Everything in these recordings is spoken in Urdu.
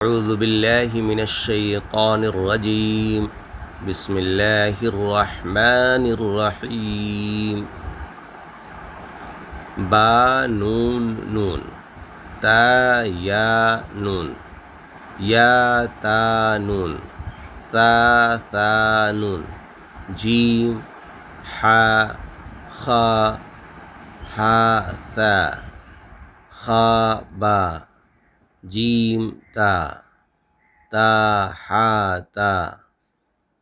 أعوذ بالله من الشيطان الرجيم بسم الله الرحمن الرحيم با نون نون تا يا نون يا تا نون ثا نون جيم حا خا ها ثا خا با جيم تا حا تا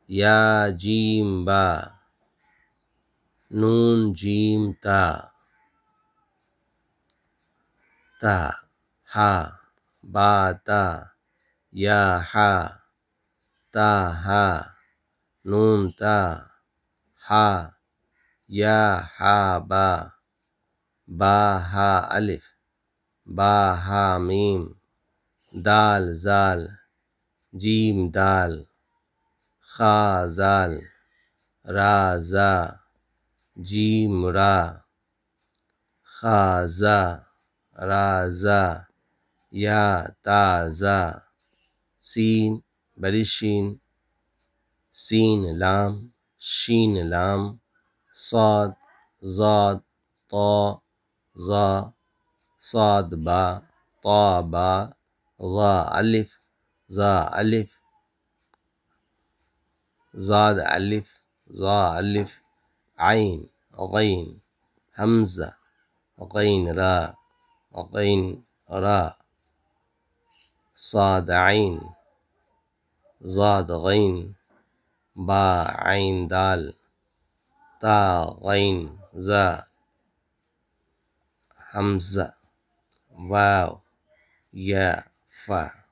يا جيم با نون جيم تا ها با تا يا حا تا ها نون تا ها يا حا با ها ألف با ها ميم دال زال جيم دال خا زال را زا جيم را خا زا را زا يا تا زا سين بريشين سين لام شين لام صاد زاد طا ظا صاد با طا با ظا ألف ظا ألف زاد ألف ظا ألف عين غين همزة غين را غين را صاد عين زاد غين با عين دال تا غين زا همزة واو يا فا